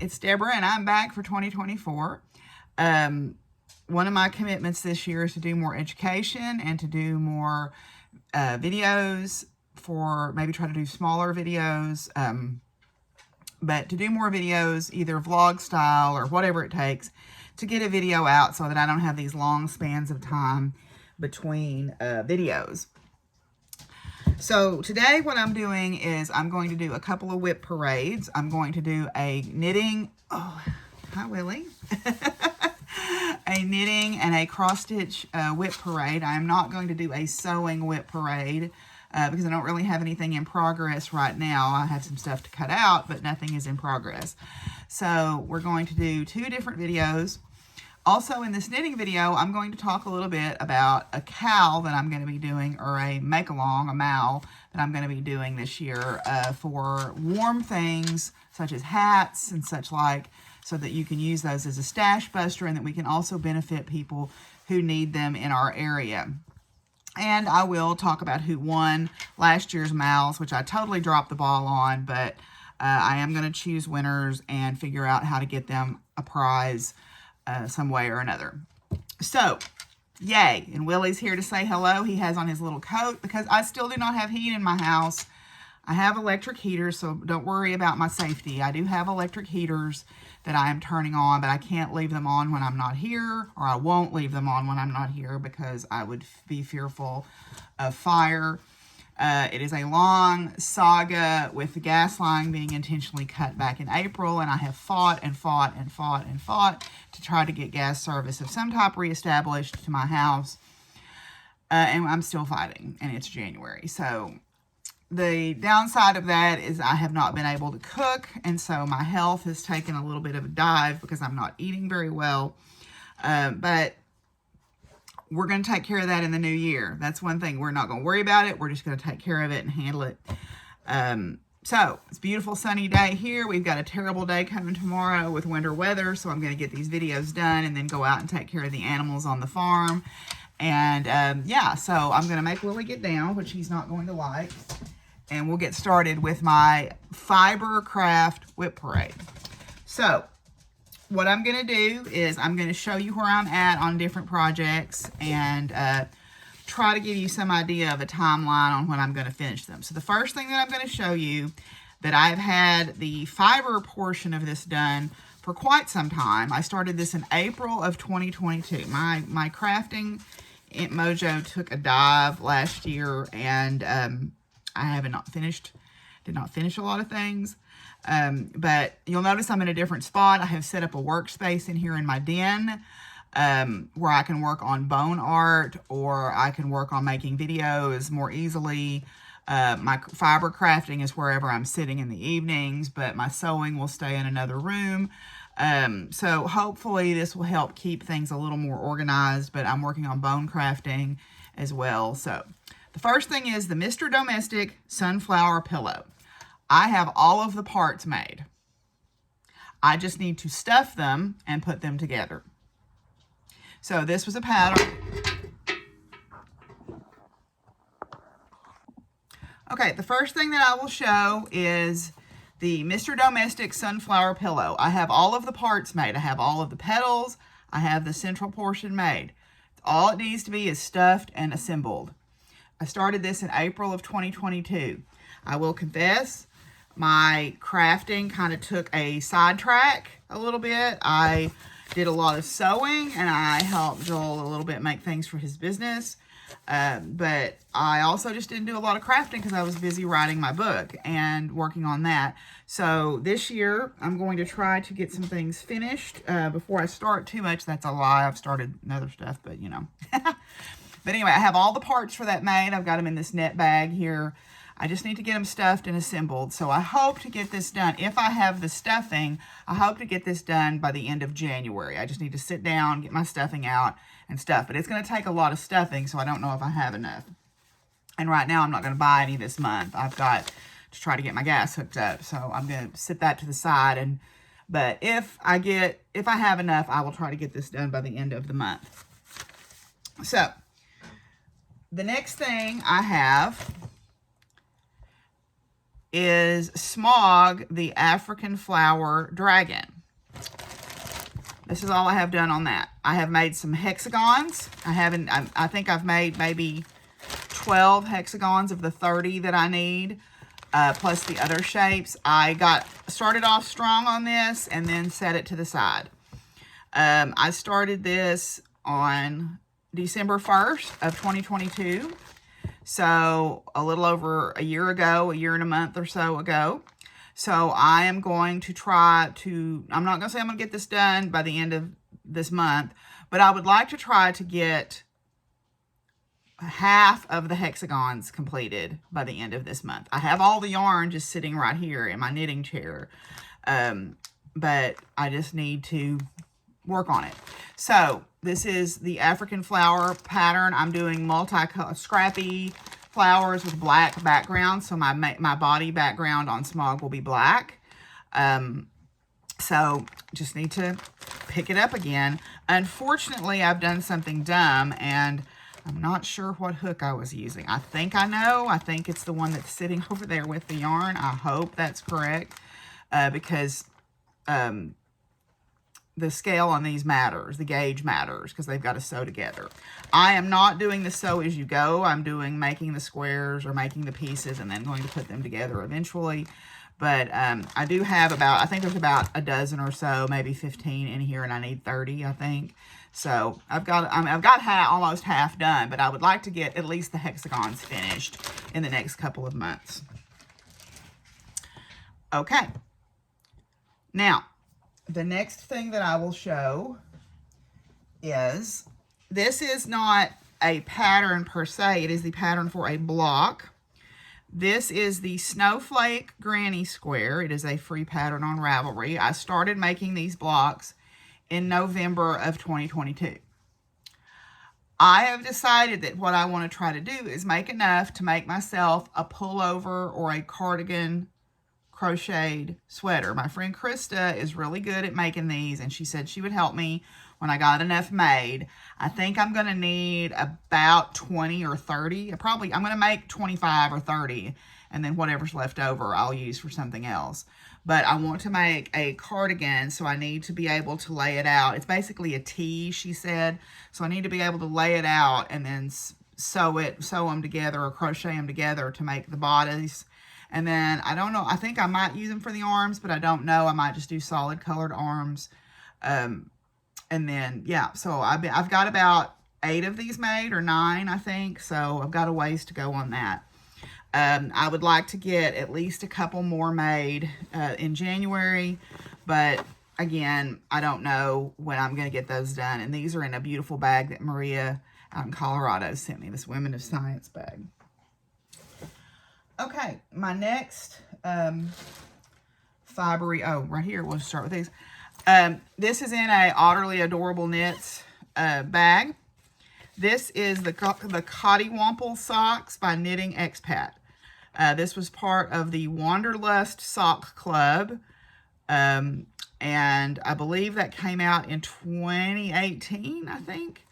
it's Deborah, and I'm back for 2024. One of my commitments this year is to do more education and to do more videos, for maybe try to do smaller videos, but to do more videos, either vlog style or whatever it takes to get a video out so that I don't have these long spans of time between videos. So today what I'm doing is I'm going to do a couple of WIP parades. I'm going to do a knitting, oh, hi Willie, a knitting and a cross stitch WIP parade. I'm not going to do a sewing WIP parade because I don't really have anything in progress right now. I have some stuff to cut out, but nothing is in progress. So we're going to do two different videos. Also, in this knitting video, I'm going to talk a little bit about a cowl that I'm going to be doing, or a make-along, a mal, that I'm going to be doing this year for warm things, such as hats and such like, so that you can use those as a stash buster and that we can also benefit people who need them in our area. And I will talk about who won last year's mals, which I totally dropped the ball on, but I am going to choose winners and figure out how to get them a prize some way or another. So, yay. And Willie's here to say hello. He has on his little coat because I still do not have heat in my house. I have electric heaters, so don't worry about my safety. I do have electric heaters that I am turning on, but I can't leave them on when I'm not here, or I won't leave them on when I'm not here because I would be fearful of fire. It is a long saga with the gas line being intentionally cut back in April, and I have fought and fought and fought and fought to try to get gas service of some type reestablished to my house, and I'm still fighting, and it's January. So the downside of that is I have not been able to cook, and so my health has taken a little bit of a dive because I'm not eating very well, but we're going to take care of that in the new year. That's one thing. We're not going to worry about it. We're just going to take care of it and handle it. So, it's a beautiful sunny day here. We've got a terrible day coming tomorrow with winter weather, so I'm going to get these videos done and then go out and take care of the animals on the farm. And, yeah, so I'm going to make Willie get down, which he's not going to like. And we'll get started with my fiber craft WIP parade. So, what I'm going to do is I'm going to show you where I'm at on different projects and try to give you some idea of a timeline on when I'm going to finish them. So the first thing that I'm going to show you, that I've had the fiber portion of this done for quite some time. I started this in April of 2022. My crafting mojo took a dive last year, and I did not finish a lot of things. But you'll notice I'm in a different spot. I have set up a workspace in here in my den where I can work on bone art, or I can work on making videos more easily. My fiber crafting is wherever I'm sitting in the evenings, but my sewing will stay in another room. So hopefully this will help keep things a little more organized, but I'm working on bone crafting as well. So the first thing is the Mr. Domestic Sunflower Pillow. I have all of the parts made. I just need to stuff them and put them together. So this was a pattern. Okay, the first thing that I will show is the Mr. Domestic Sunflower Pillow. I have all of the parts made. I have all of the petals. I have the central portion made. All it needs to be is stuffed and assembled. I started this in April of 2022. I will confess, my crafting kind of took a sidetrack a little bit. I did a lot of sewing, and I helped Joel a little bit make things for his business. But I also just didn't do a lot of crafting because I was busy writing my book and working on that. So this year, I'm going to try to get some things finished before I start too much. That's a lie. I've started other stuff, but you know. But anyway, I have all the parts for that made. I've got them in this net bag here. I just need to get them stuffed and assembled. So I hope to get this done. If I have the stuffing, I hope to get this done by the end of January. I just need to sit down, get my stuffing out and stuff. But it's going to take a lot of stuffing, so I don't know if I have enough. And right now, I'm not going to buy any this month. I've got to try to get my gas hooked up. So I'm going to sit that to the side. But if I have enough, I will try to get this done by the end of the month. So the next thing I have is Smog, the African Flower Dragon. This is all I have done on that. I have made some hexagons. I think I've made maybe 12 hexagons of the 30 that I need, plus the other shapes. I got started off strong on this and then set it to the side. I started this on December 1st of 2022. So a little over a year ago, a year and a month or so ago. So I am going to try to, I'm not going to say I'm going to get this done by the end of this month, but I would like to try to get half of the hexagons completed by the end of this month. I have all the yarn just sitting right here in my knitting chair, but I just need to work on it. So this is the African flower pattern. I'm doing scrappy flowers with black background, so my body background on Smog will be black. So just need to pick it up again. Unfortunately, I've done something dumb, and I'm not sure what hook I was using. I think I know. I think it's the one that's sitting over there with the yarn. I hope that's correct, because the scale on these matters, the gauge matters, because they've got to sew together. I am not doing the sew as you go. I'm making the squares or making the pieces and then going to put them together eventually. But I do have I think there's about a dozen or so, maybe 15 in here, and I need 30, I think. So I've got almost half done, but I would like to get at least the hexagons finished in the next couple of months. Okay. Now, the next thing that I will show is, this is not a pattern per se, it is the pattern for a block. This is the Snowflake Granny Square. It is a free pattern on Ravelry. I started making these blocks in November of 2022. I have decided that what I want to try to do is make enough to make myself a pullover or a cardigan crocheted sweater. My friend Krista is really good at making these, and she said she would help me when I got enough made. I think I'm going to need about 20 or 30. I'm going to make 25 or 30, and then whatever's left over I'll use for something else. But I want to make a cardigan, so I need to be able to lay it out. It's basically a tee, she said, so I need to be able to lay it out and then sew them together or crochet them together to make the bodies. And then, I don't know, I think I might use them for the arms, but I don't know. I might just do solid colored arms. And then, yeah, so I've got about 8 of these made, or 9, I think. So I've got a ways to go on that. I would like to get at least a couple more made in January. But again, I don't know when I'm going to get those done. And these are in a beautiful bag that Maria out in Colorado sent me, this Women of Science bag. Okay, my next fibery, right here, we'll start with these. This is in a Otterly Adorable Knits bag. This is the Cottywomple Socks by Knitting Expat. This was part of the Wanderlust Sock Club, and I believe that came out in 2018, I think.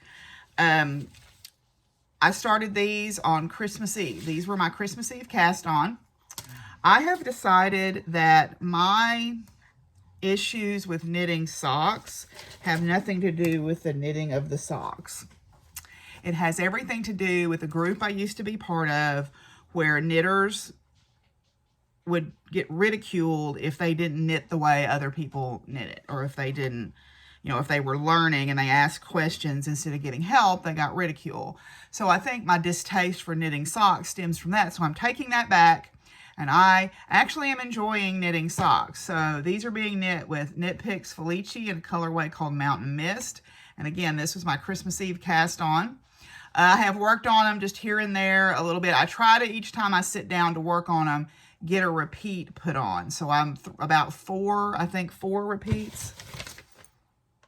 I started these on Christmas Eve. These were my Christmas Eve cast on. I have decided that my issues with knitting socks have nothing to do with the knitting of the socks. It has everything to do with a group I used to be part of, where knitters would get ridiculed if they didn't knit the way other people knit it, or if they didn't, if they were learning and they asked questions instead of getting help, they got ridicule. So I think my distaste for knitting socks stems from that. So I'm taking that back, and I actually am enjoying knitting socks. So these are being knit with Knit Picks Felici in a colorway called Mountain Mist. And again, this was my Christmas Eve cast on. I have worked on them just here and there a little bit. I try to, each time I sit down to work on them, get a repeat put on. So I'm about 4 repeats.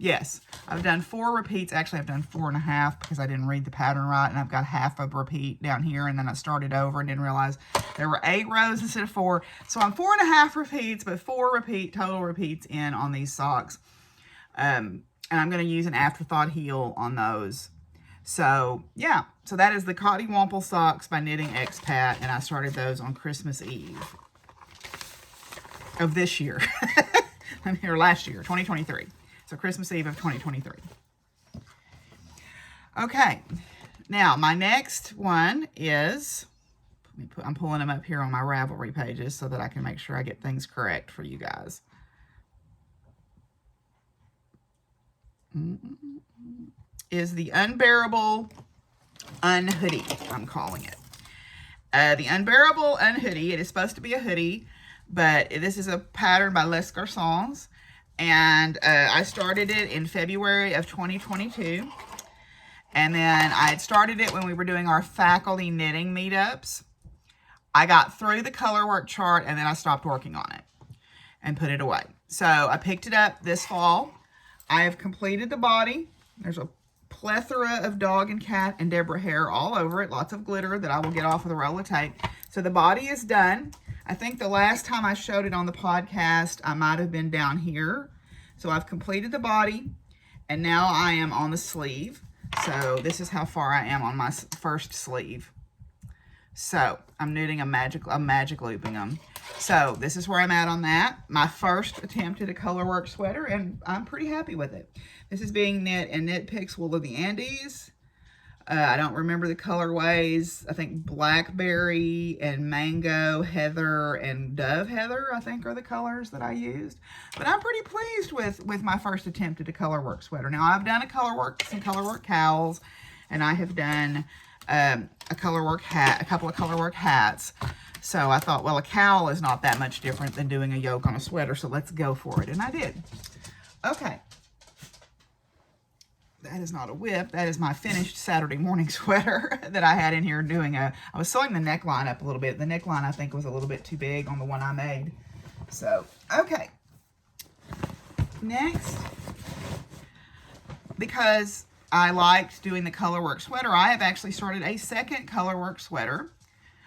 Yes, I've done 4 repeats. Actually, I've done 4.5 because I didn't read the pattern right, and I've got half a repeat down here, and then I started over and didn't realize there were 8 rows instead of 4. So I'm 4.5 repeats, but 4 total repeats in on these socks. And I'm going to use an afterthought heel on those. So, yeah. So that is the Cottywomple Socks by Knitting Expat, and I started those on Christmas Eve of this year. Or last year, 2023. So Christmas Eve of 2023. Okay, now my next one is, I'm pulling them up here on my Ravelry pages so that I can make sure I get things correct for you guys. Is the Unbearable Unhoodie, I'm calling it. The Unbearable Unhoodie, it is supposed to be a hoodie, but this is a pattern by Les Garçons, and I started it in February of 2022, and then I had started it when we were doing our faculty knitting meetups. I got through the color work chart, and then I stopped working on it and put it away. So I picked it up this fall. I have completed the body. There's a plethora of dog and cat and Deborah hair all over it. Lots of glitter that I will get off with a roll of tape. So the body is done. I think the last time I showed it on the podcast, I might have been down here. So I've completed the body, and now I am on the sleeve. So this is how far I am on my first sleeve. So I'm knitting a magic looping them. So this is where I'm at on that. My first attempt at a colorwork sweater, and I'm pretty happy with it. This is being knit in Knit Picks Wool of the Andes. I don't remember the colorways. I think blackberry and mango heather and dove heather, I think, are the colors that I used. But I'm pretty pleased with my first attempt at a colorwork sweater. Now I've done some colorwork cowls, and I have done a couple of colorwork hats. So I thought, well, a cowl is not that much different than doing a yoke on a sweater, so let's go for it. And I did. Okay. That is not a whip. That is my finished Saturday morning sweater that I had in here doing I was sewing the neckline up a little bit. The neckline, I think, was a little bit too big on the one I made. So, okay. Next, because I liked doing the colorwork sweater, I have actually started a second colorwork sweater.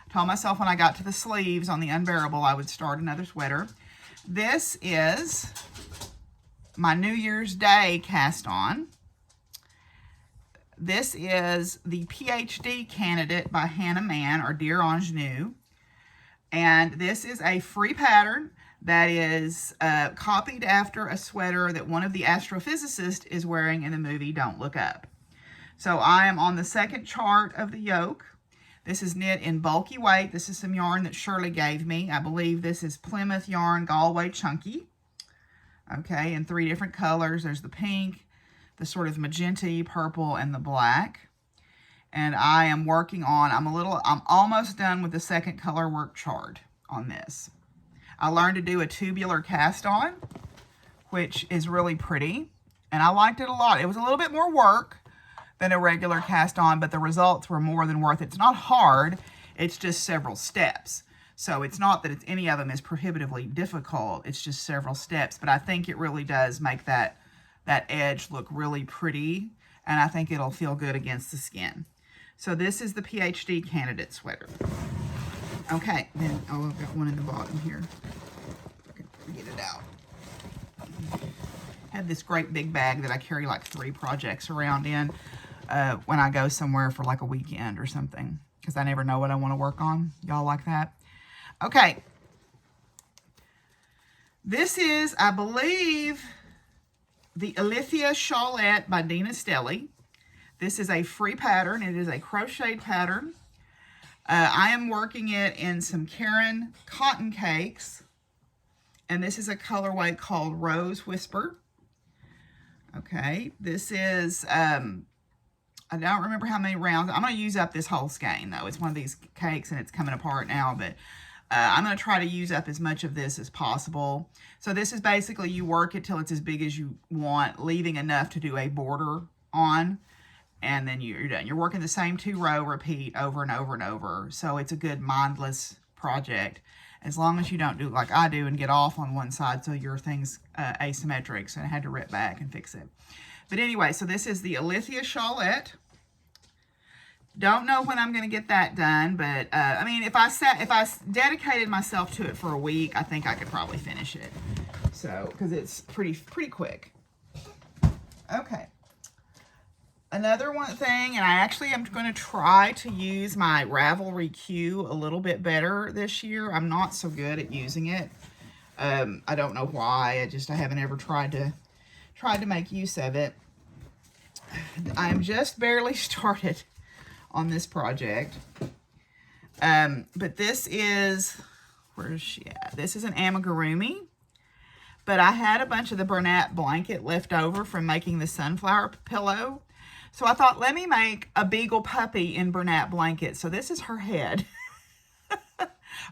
I told myself when I got to the sleeves on the Unbearable, I would start another sweater. This is my New Year's Day cast on. This is the PhD Candidate by Hannah Mann, or Dear Ingenue. And this is a free pattern that is copied after a sweater that one of the astrophysicists is wearing in the movie Don't Look Up. So I am on the second chart of the yoke. This is knit in bulky weight. This is some yarn that Shirley gave me. I believe this is Plymouth Yarn Galway Chunky. Okay, in 3 different colors. There's the pink, the sort of magenta, purple, and the black. And I am working on, I'm almost done with the second color work chart on this. I learned to do a tubular cast on, which is really pretty. And I liked it a lot. It was a little bit more work than a regular cast on, but the results were more than worth it. It's not hard, it's just several steps. So it's not that any of them is prohibitively difficult, it's just several steps. But I think it really does make that edge look really pretty, and I think it'll feel good against the skin. So this is the PhD Candidate sweater. Okay, then, oh, I've got one in the bottom here. If I can get it out. I have this great big bag that I carry like 3 projects around in when I go somewhere for like a weekend or something, because I never know what I want to work on. Y'all like that? Okay. This is, I believe, the Alithia Shawlette by Dina Stelly. This is a free pattern. It is a crocheted pattern. I am working it in some Karen cotton cakes. And this is a colorway called Rose Whisper. Okay, this is, I don't remember how many rounds. I'm going to use up this whole skein, though. It's one of these cakes, and it's coming apart now, but I'm going to try to use up as much of this as possible. So this is basically, you work it till it's as big as you want, leaving enough to do a border on, and then you're done. You're working the same 2-row repeat over and over and over. So it's a good mindless project, as long as you don't do like I do and get off on one side so your thing's asymmetric. So I had to rip back and fix it. But anyway, so this is the Alithia Shawlette. Don't know when I'm going to get that done, but I mean, if I dedicated myself to it for a week, I think I could probably finish it. So, because it's pretty quick. Okay. Another one thing, and I actually am going to try to use my Ravelry Q a little bit better this year. I'm not so good at using it. I don't know why. I haven't ever tried tried to make use of it. I'm just barely started on this project. But this is, where is she at? This is an amigurumi. But I had a bunch of the Bernat blanket left over from making the sunflower pillow. So I thought, let me make a beagle puppy in Bernat blanket. So this is her head.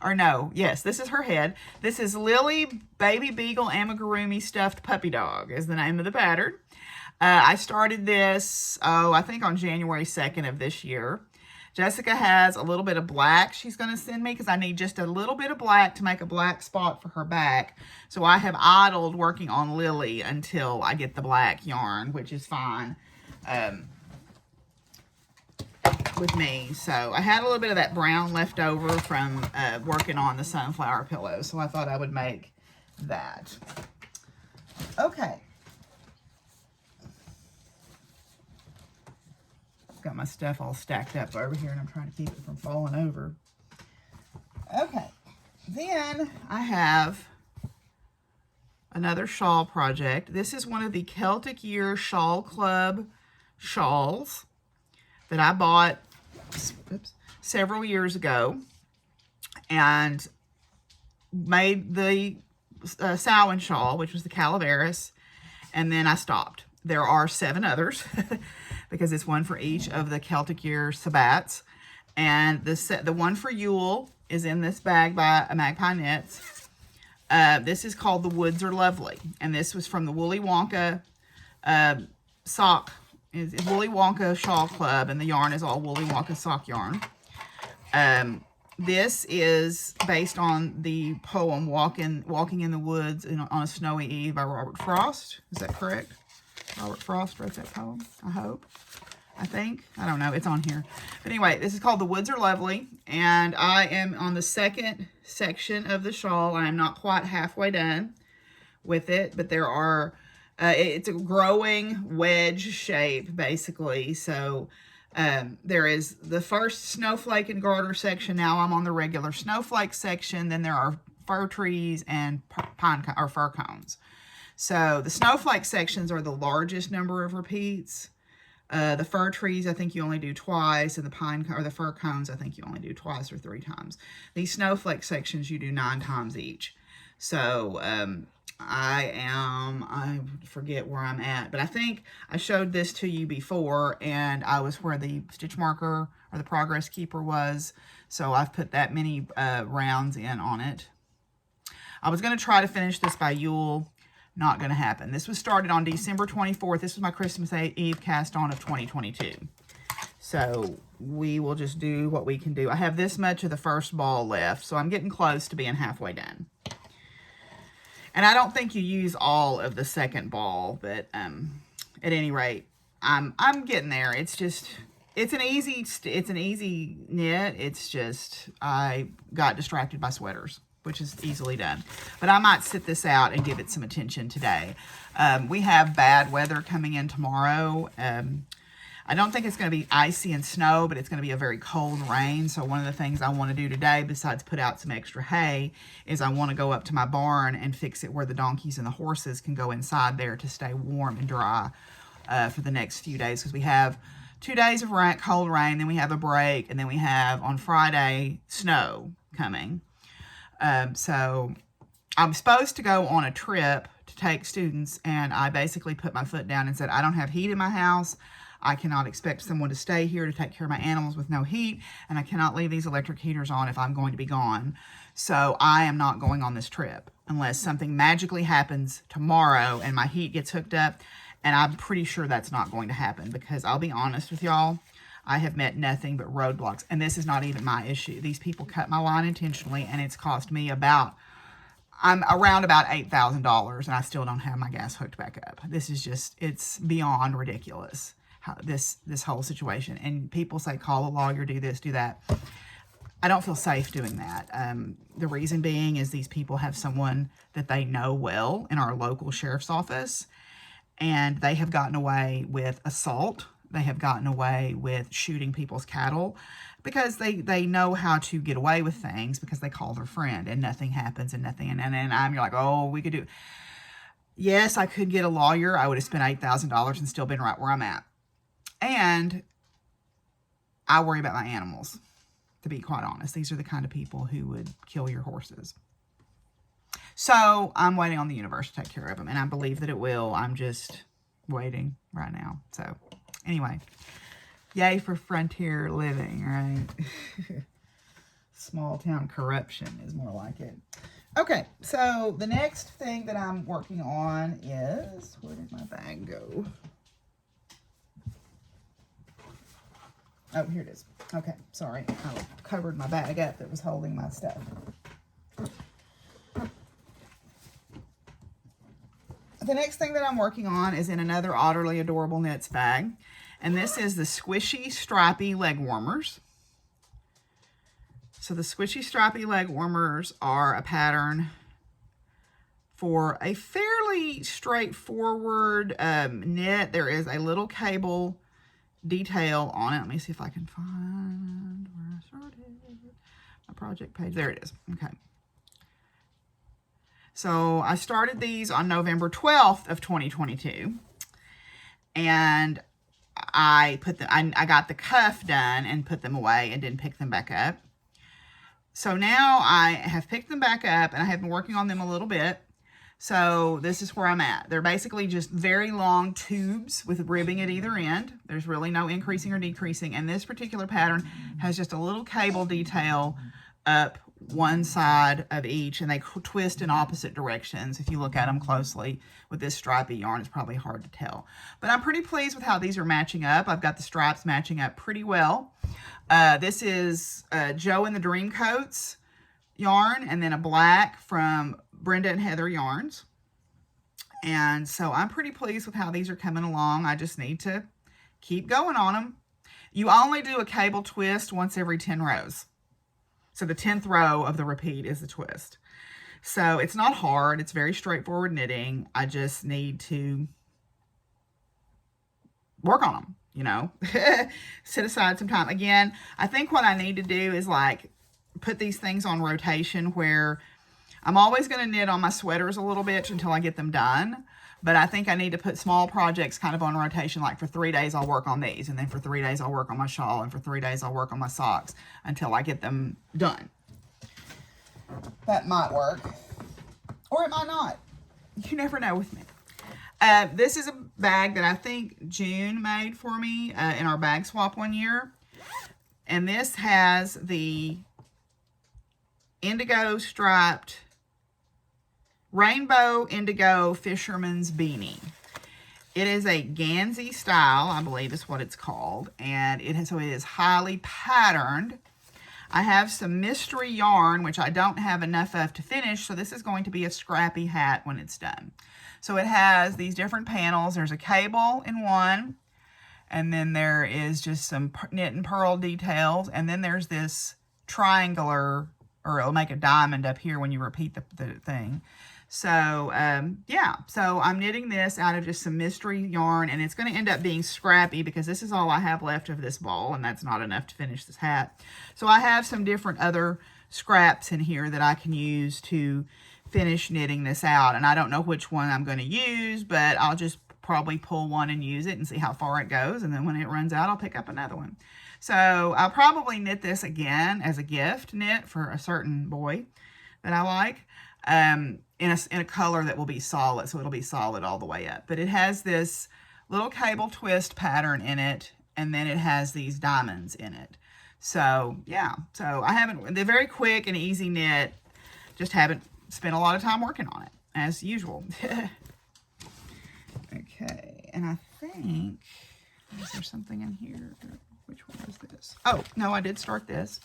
Or no, yes, this is her head. This is Lily Baby Beagle Amigurumi Stuffed Puppy Dog is the name of the pattern. I started this, I think on January 2nd of this year. Jessica has a little bit of black she's going to send me because I need just a little bit of black to make a black spot for her back. So I have idled working on Lily until I get the black yarn, which is fine with me. So I had a little bit of that brown left over from working on the sunflower pillow. So I thought I would make that. Okay. Got my stuff all stacked up over here and I'm trying to keep it from falling over. Okay, then I have another shawl project. This is one of the Celtic Year Shawl Club shawls that I bought several years ago and made the Samhain shawl, which was the Calaveras, and then I stopped. There are 7 others because it's one for each of the Celtic Year Sabbats. And the one for Yule is in this bag by Magpie Knits. This is called The Woods Are Lovely. And this was from the Woolly Wonka Woolly Wonka Shawl Club. And the yarn is all Woolly Wonka sock yarn. This is based on the poem Walking in the Woods on a Snowy Eve by Robert Frost. Is that correct? Robert Frost wrote that poem, I think. I don't know. It's on here. But anyway, this is called The Woods Are Lovely. And I am on the second section of the shawl. I am not quite halfway done with it. But there are, it's a growing wedge shape, basically. So there is the first snowflake and garter section. Now I'm on the regular snowflake section. Then there are fir trees and fir cones. So the snowflake sections are the largest number of repeats. The fir trees, I think you only do twice, and the fir cones, I think you only do twice or 3 times. These snowflake sections, you do 9 times each. So I forget where I'm at, but I think I showed this to you before, and I was where the stitch marker or the progress keeper was. So I've put that many rounds in on it. I was going to try to finish this by Yule. Not going to happen. This was started on December 24th. This was my Christmas Eve cast on of 2022. So we will just do what we can do. I have this much of the first ball left, so I'm getting close to being halfway done. And I don't think you use all of the second ball, but at any rate, I'm getting there. It's just, it's an easy knit. It's just, I got distracted by sweaters, which is easily done. But I might sit this out and give it some attention today. We have bad weather coming in tomorrow. I don't think it's going to be icy and snow, but it's going to be a very cold rain. So one of the things I want to do today, besides put out some extra hay, is I want to go up to my barn and fix it where the donkeys and the horses can go inside there to stay warm and dry for the next few days. Because we have 2 days of cold rain, then we have a break, and then we have on Friday snow coming. So I'm supposed to go on a trip to take students, and I basically put my foot down and said, I don't have heat in my house. I cannot expect someone to stay here to take care of my animals with no heat, and I cannot leave these electric heaters on if I'm going to be gone. So I am not going on this trip unless something magically happens tomorrow and my heat gets hooked up, and I'm pretty sure that's not going to happen because I'll be honest with y'all, I have met nothing but roadblocks, and this is not even my issue. These people cut my line intentionally, and it's cost me I'm around about $8,000, and I still don't have my gas hooked back up. This is just, it's beyond ridiculous, how this whole situation. And people say, call a lawyer, do this, do that. I don't feel safe doing that. The reason being is these people have someone that they know well in our local sheriff's office, and they have gotten away with assault. They have gotten away with shooting people's cattle because they know how to get away with things because they call their friend and nothing happens and nothing. And I'm, you're like, oh, we could do. Yes, I could get a lawyer. I would have spent $8,000 and still been right where I'm at. And I worry about my animals, to be quite honest. These are the kind of people who would kill your horses. So I'm waiting on the universe to take care of them, and I believe that it will. I'm just waiting right now. So anyway, yay for frontier living, right? Small town corruption is more like it. Okay, so the next thing that I'm working on is, where did my bag go? Oh, here it is. Okay, sorry. I covered my bag up that was holding my stuff. The next thing that I'm working on is in another Otterly Adorable Knits bag. And this is the Squishy Stripey Leg Warmers. So the Squishy Stripey Leg Warmers are a pattern for a fairly straightforward knit. There is a little cable detail on it. Let me see if I can find where I started. My project page. There it is. Okay. So I started these on November 12th of 2022. And I got the cuff done and put them away and didn't pick them back up. So now I have picked them back up and I have been working on them a little bit. So this is where I'm at. They're basically just very long tubes with ribbing at either end. There's really no increasing or decreasing. And this particular pattern has just a little cable detail up one side of each, and they twist in opposite directions. If you look at them closely with this stripy yarn, it's probably hard to tell. But I'm pretty pleased with how these are matching up. I've got the stripes matching up pretty well. This is Joe and the Dreamcoats yarn, and then a black from Brenda and Heather Yarns. And so I'm pretty pleased with how these are coming along. I just need to keep going on them. You only do a cable twist once every 10 rows. So the 10th row of the repeat is the twist. So it's not hard. It's very straightforward knitting. I just need to work on them, you know, set aside some time. Again, I think what I need to do is like put these things on rotation where I'm always going to knit on my sweaters a little bit until I get them done. But I think I need to put small projects kind of on rotation. Like for 3 days, I'll work on these. And then for 3 days, I'll work on my shawl. And for 3 days, I'll work on my socks until I get them done. That might work. Or it might not. You never know with me. This is a bag that I think June made for me in our bag swap one year. And this has the indigo striped Rainbow Indigo Fisherman's Beanie. It is a Gansey style, I believe is what it's called. And it is highly patterned. I have some mystery yarn, which I don't have enough of to finish. So this is going to be a scrappy hat when it's done. So it has these different panels. There's a cable in one. And then there is just some knit and purl details. And then there's this triangular, or it'll make a diamond up here when you repeat the thing. So, yeah, so I'm knitting this out of just some mystery yarn, and it's going to end up being scrappy because this is all I have left of this ball, and that's not enough to finish this hat. So I have some different other scraps in here that I can use to finish knitting this out, and I don't know which one I'm going to use, but I'll just probably pull one and use it and see how far it goes, and then when it runs out, I'll pick up another one. So I'll probably knit this again as a gift knit for a certain boy that I like. In a color that will be solid, so it'll be solid all the way up. But it has this little cable twist pattern in it, and then it has these diamonds in it. So, yeah. So, they're very quick and easy knit. Just haven't spent a lot of time working on it, as usual. Okay, and I think, is there something in here? Which one is this? Oh, no, I did start this.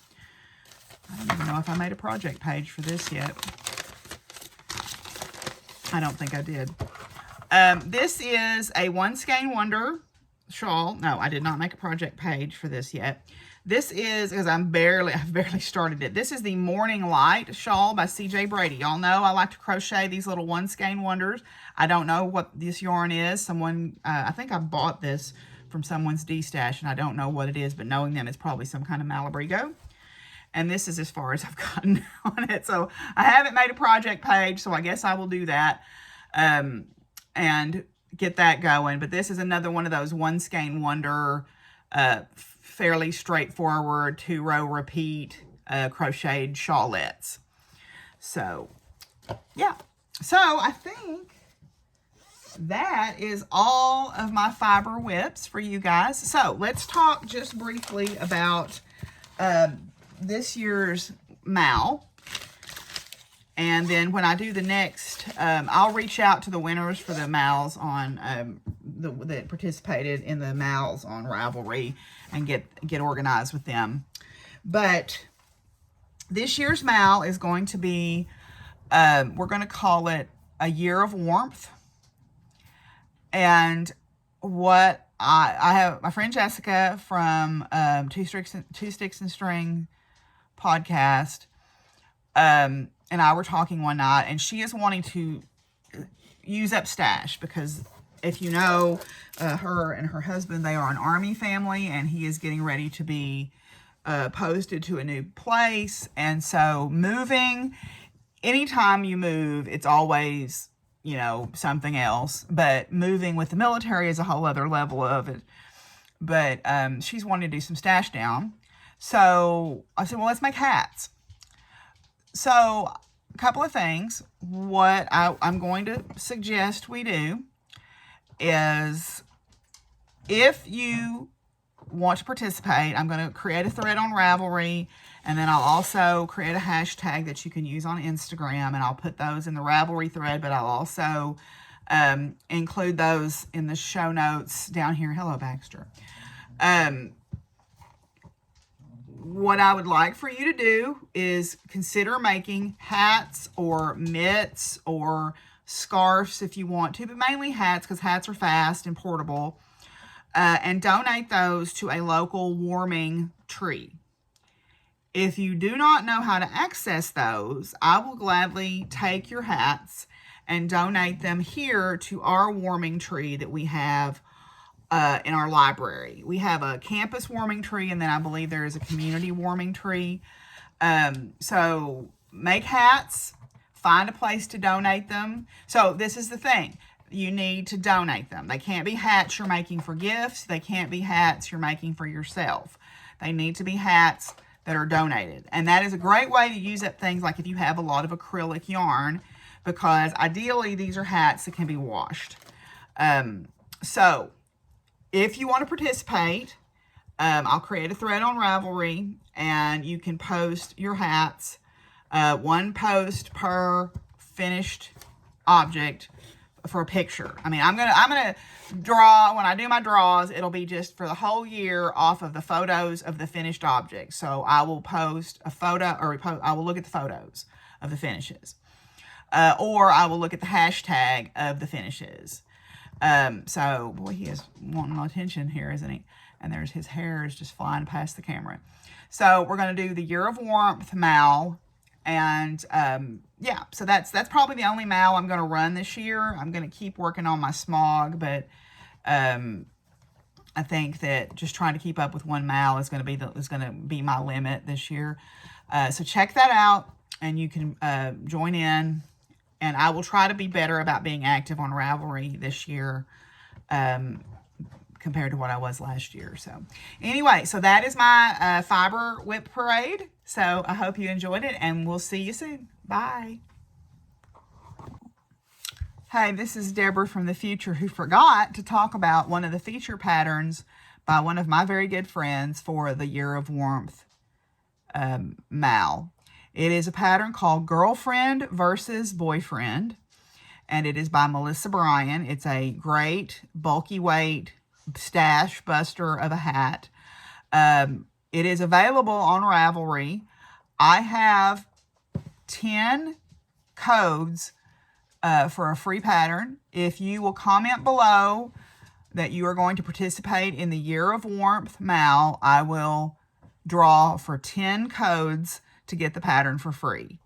I don't even know if I made a project page for this yet. I don't think I did. This is a One Skein Wonder shawl. No, I did not make a project page for this yet. This is, because I've barely started it. This is the Morning Light shawl by CJ Brady. Y'all know I like to crochet these little One Skein Wonders. I don't know what this yarn is. Someone, I think I bought this from someone's D-stash, and I don't know what it is, but knowing them, it's probably some kind of Malabrigo. And this is as far as I've gotten on it. So I haven't made a project page, so I guess I will do that. and get that going. But this is another one of those one skein wonder, fairly straightforward 2-row repeat crocheted shawlettes. So yeah, so I think that is all of my fiber WIPs for you guys. So let's talk just briefly about this year's MAL. And then when I do the next, I'll reach out to the winners for the MALs on, that participated in the MALs on Ravelry and get organized with them. But this year's MAL is going to be, we're going to call it A Year of Warmth. And what I have my friend Jessica from Two Sticks and String podcast, and I were talking one night, and she is wanting to use up stash because if you know her and her husband, they are an Army family, and he is getting ready to be posted to a new place. And so moving, anytime you move, it's always, you know, something else. But moving with the military is a whole other level of it. But she's wanting to do some stash down. So I said, well, let's make hats. So a couple of things. What I'm going to suggest we do is, if you want to participate, I'm going to create a thread on Ravelry, and then I'll also create a hashtag that you can use on Instagram, and I'll put those in the Ravelry thread, but I'll also include those in the show notes down here. Hello, Baxter. What I would like for you to do is consider making hats or mitts or scarves if you want to, but mainly hats because hats are fast and portable, and donate those to a local warming tree. If you do not know how to access those, I will gladly take your hats and donate them here to our warming tree that we have in our library. We have a campus warming tree, and then I believe there is a community warming tree. So make hats, find a place to donate them. So this is the thing. You need to donate them. They can't be hats you're making for gifts. They can't be hats you're making for yourself. They need to be hats that are donated. And that is a great way to use up things like if you have a lot of acrylic yarn, because ideally these are hats that can be washed. So if you want to participate, I'll create a thread on Ravelry, and you can post your hats, one post per finished object for a picture. I mean, I'm gonna draw, when I do my draws, it'll be just for the whole year off of the photos of the finished object. So I will post a photo, or I will look at the photos of the finishes, or I will look at the hashtag of the finishes. So boy, he is wanting my attention here, isn't he? And there's his hair is just flying past the camera. So we're going to do the Year of Warmth MAL. And yeah, so that's probably the only MAL I'm going to run this year. I'm going to keep working on my smog, but I think that just trying to keep up with one MAL is going to be my limit this year. So check that out, and you can join in. And I will try to be better about being active on Ravelry this year compared to what I was last year. So anyway, so that is my fiber WIP parade. So I hope you enjoyed it, and we'll see you soon. Bye. Hey, this is Deborah from the future, who forgot to talk about one of the feature patterns by one of my very good friends for the Year of Warmth MAL. It is a pattern called Girlfriend versus Boyfriend, and it is by Melissa Bryan. It's a great bulky weight stash buster of a hat. It is available on Ravelry. I have 10 codes for a free pattern. If you will comment below that you are going to participate in the Year of Warmth MAL, I will draw for 10 codes to get the pattern for free.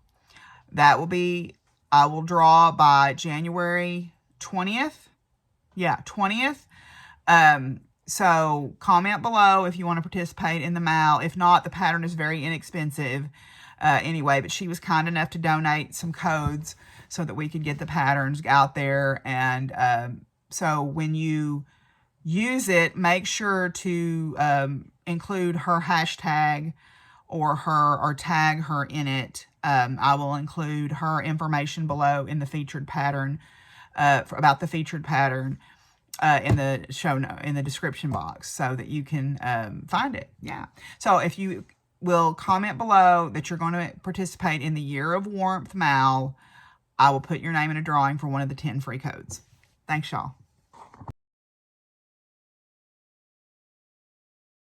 That will be, I will draw by January 20th. Yeah, 20th. So comment below if you want to participate in the MAL. If not, the pattern is very inexpensive. anyway, but she was kind enough to donate some codes so that we could get the patterns out there. And so when you use it, make sure to include her hashtag or tag her in it. I will include her information below in the featured pattern, about the featured pattern, in the in the description box, so that you can find it. Yeah. So if you will comment below that you're going to participate in the Year of Warmth Mal, I will put your name in a drawing for one of the 10 free codes. Thanks, y'all.